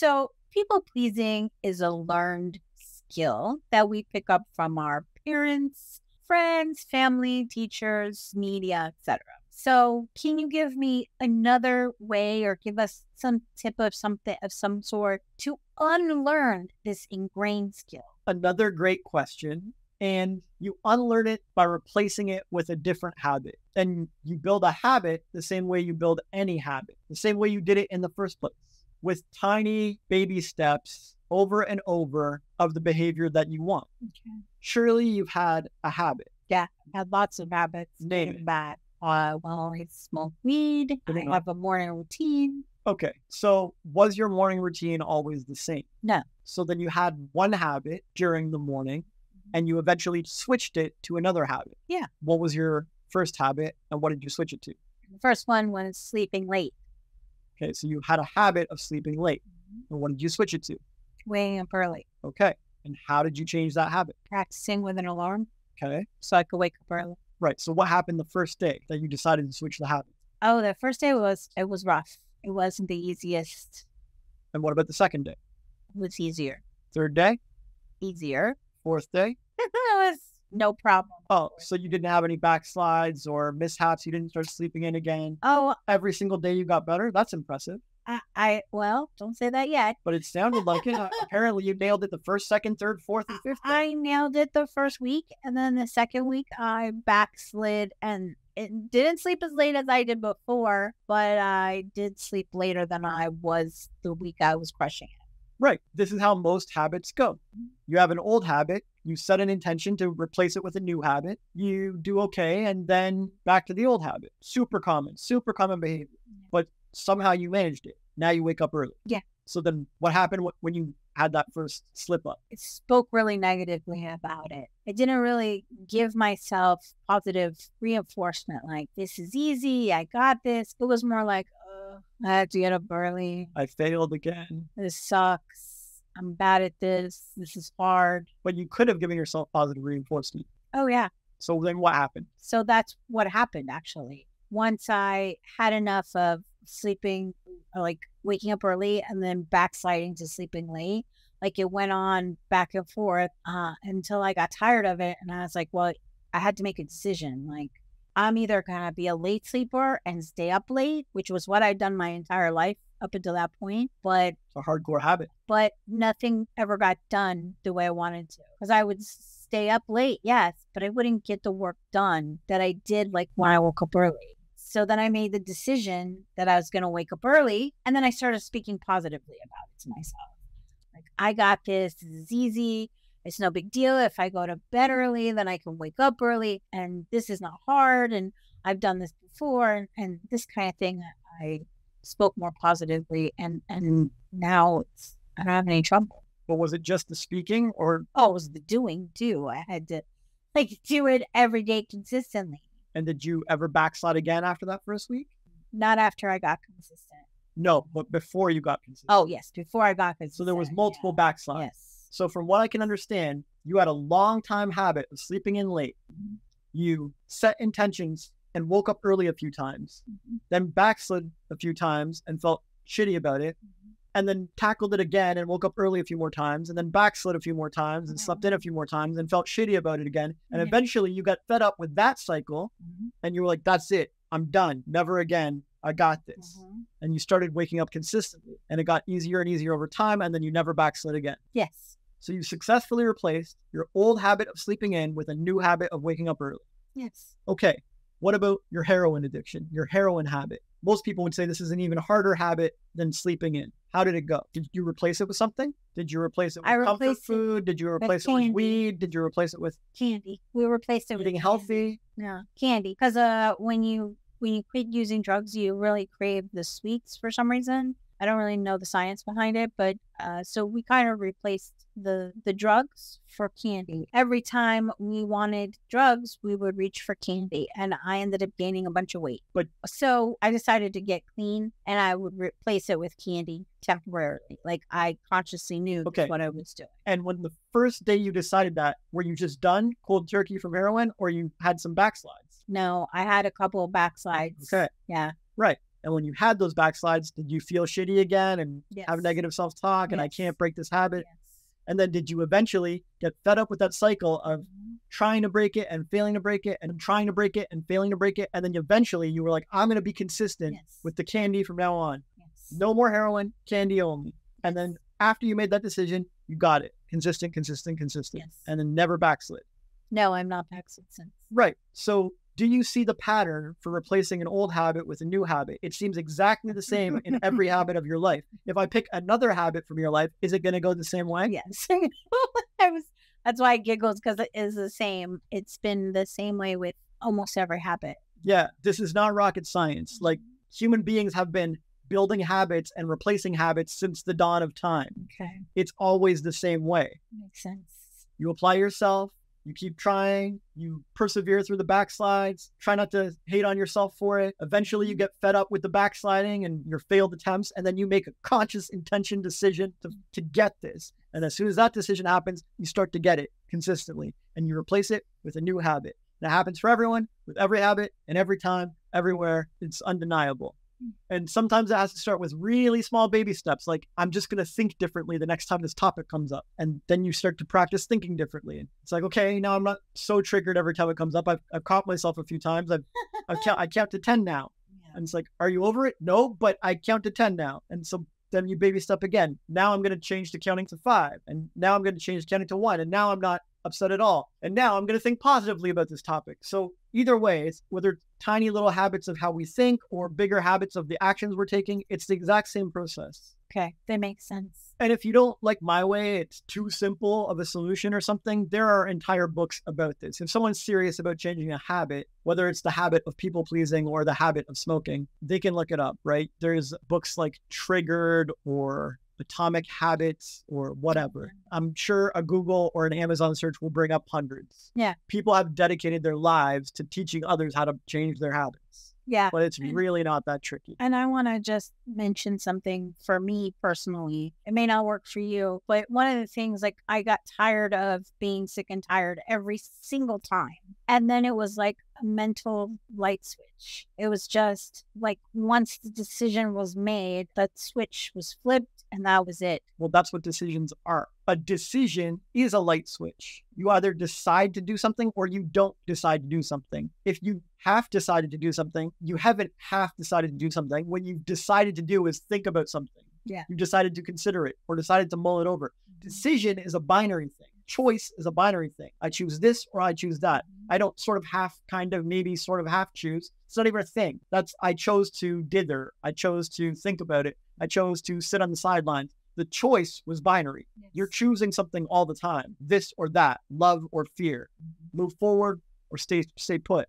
So people pleasing is a learned skill that we pick up from our parents, friends, family, teachers, media, etc. So can you give me another way or give us some tip of something of some sort to unlearn this ingrained skill? Another great question. And you unlearn it by replacing it with a different habit. And you build a habit the same way you build any habit, the same way you did it in the first place, with tiny baby steps over and over of the behavior that you want. Okay. Surely you've had a habit. Yeah, I had lots of habits. Name it. Bad. Well, I smoke weed. I have a morning routine. Okay, so was your morning routine always the same? No. So then you had one habit during the morning and you eventually switched it to another habit. Yeah. What was your first habit and what did you switch it to? The first one was sleeping late. Okay, so you had a habit of sleeping late. And what did you switch it to? Waking up early. Okay, and how did you change that habit? Practicing with an alarm. Okay. So I could wake up early. Right, so what happened the first day that you decided to switch the habit? Oh, the first day it was rough. It wasn't the easiest. And what about the second day? It was easier. Third day? Easier. Fourth day? It was no problem. Oh, so you didn't have any backslides or mishaps? You didn't start sleeping in again? Oh, every single day you got better? That's impressive. Well, don't say that yet. But it sounded like it. Apparently you nailed it the first, second, third, fourth, and fifth day. I nailed it the first week, and then the second week I backslid and it didn't sleep as late as I did before, but I did sleep later than I was the week I was crushing it. Right. This is how most habits go. You have an old habit. You set an intention to replace it with a new habit. You do okay, and then back to the old habit. Super common behavior. But somehow you managed it. Now you wake up early. Yeah. So then what happened when you had that first slip up? It spoke really negatively about it. I didn't really give myself positive reinforcement like, this is easy, I got this. It was more like, I had to get up early. I failed again. This sucks. I'm bad at this. This is hard. But you could have given yourself positive reinforcement. Oh, yeah. So then what happened? So that's what happened, actually. Once I had enough of sleeping, like waking up early and then backsliding to sleeping late, like it went on back and forth until I got tired of it. And I was like, well, I had to make a decision. Like, I'm either going to be a late sleeper and stay up late, which was what I'd done my entire life up until that point. But it's a hardcore habit. But nothing ever got done the way I wanted to. Because I would stay up late, yes, but I wouldn't get the work done that I did like when I woke up early. So then I made the decision that I was going to wake up early. And then I started speaking positively about it to myself. Like, I got this. This is easy. It's no big deal. If I go to bed early, then I can wake up early. And this is not hard. And I've done this before. And this kind of thing, I spoke more positively. And now I don't have any trouble. But was it just the speaking or? Oh, it was the doing too. I had to do it every day consistently. And did you ever backslide again after that first week? Not after I got consistent. No, but before you got consistent. Oh, yes. Before I got consistent. So there was multiple backslides. Yes. So from what I can understand, you had a long time habit of sleeping in late. Mm-hmm. You set intentions and woke up early a few times, then backslid a few times and felt shitty about it, and then tackled it again and woke up early a few more times, and then backslid a few more times and slept in a few more times and felt shitty about it again. And eventually you got fed up with that cycle and you were like, that's it. I'm done. Never again. I got this. And you started waking up consistently and it got easier and easier over time. And then you never backslid again. Yes. So you successfully replaced your old habit of sleeping in with a new habit of waking up early. Yes. Okay. What about your heroin addiction, your heroin habit? Most people would say this is an even harder habit than sleeping in. How did it go? Did you replace it with something? Did you replace it with comfort food? Did you replace it with weed? Did you replace it with candy? We replaced it with eating healthy. No, candy. Because when you quit using drugs, you really crave the sweets for some reason. I don't really know the science behind it, but so we kind of replaced the drugs for candy. Every time we wanted drugs, we would reach for candy, and I ended up gaining a bunch of weight. But so I decided to get clean, and I would replace it with candy temporarily. Like I consciously knew what I was doing. And when the first day you decided that, were you just done cold turkey from heroin, or you had some backslides? No, I had a couple of backslides. Okay. Yeah. Right. And when you had those backslides, did you feel shitty again and have negative self-talk and I can't break this habit? And then did you eventually get fed up with that cycle of trying to break it and failing to break it and trying to break it and failing to break it? And then eventually you were like, I'm going to be consistent with the candy from now on. No more heroin, candy only. And then after you made that decision, you got it. Consistent. And then never backslid. No, I'm not backslid since. Right. So do you see the pattern for replacing an old habit with a new habit? It seems exactly the same in every habit of your life. If I pick another habit from your life, is it going to go the same way? Yes. That's why I giggled, because it is the same. It's been the same way with almost every habit. Yeah. This is not rocket science. Like, human beings have been building habits and replacing habits since the dawn of time. Okay. It's always the same way. Makes sense. You apply yourself. You keep trying, you persevere through the backslides, try not to hate on yourself for it. Eventually you get fed up with the backsliding and your failed attempts, and then you make a conscious intention decision to get this. And as soon as that decision happens, you start to get it consistently and you replace it with a new habit. And it happens for everyone, with every habit and every time, everywhere. It's undeniable. And sometimes it has to start with really small baby steps. Like, I'm just going to think differently the next time this topic comes up. And then you start to practice thinking differently. And it's like, okay, now I'm not so triggered every time it comes up. I've caught myself a few times. I count to 10 now. And it's like, are you over it? No, but I count to 10 now. And so then you baby step again. Now I'm going to change to counting to 5. And now I'm going to change to counting to 1. And now I'm not upset at all. And now I'm going to think positively about this topic. So either way, it's whether tiny little habits of how we think or bigger habits of the actions we're taking, it's the exact same process. Okay, that makes sense. And if you don't like my way, it's too simple of a solution or something, there are entire books about this. If someone's serious about changing a habit, whether it's the habit of people pleasing or the habit of smoking, they can look it up, right? There's books like Triggered or Atomic Habits or whatever. I'm sure a Google or an Amazon search will bring up hundreds. Yeah. People have dedicated their lives to teaching others how to change their habits. Yeah. But it's really not that tricky. And I want to just mention something for me personally. It may not work for you, but one of the things, like, I got tired of being sick and tired every single time. And then it was like a mental light switch. It was just like, once the decision was made, that switch was flipped and that was it. Well, that's what decisions are. A decision is a light switch. You either decide to do something or you don't decide to do something. If you half decided to do something, you haven't half decided to do something. What you've decided to do is think about something. Yeah. You decided to consider it or decided to mull it over. Decision is a binary thing. Choice is a binary thing. I choose this or I choose that. I don't sort of half, kind of, maybe sort of half choose. It's not even a thing. I chose to dither. I chose to think about it. I chose to sit on the sidelines. The choice was binary. Yes. You're choosing something all the time. This or that, love or fear, move forward or stay put.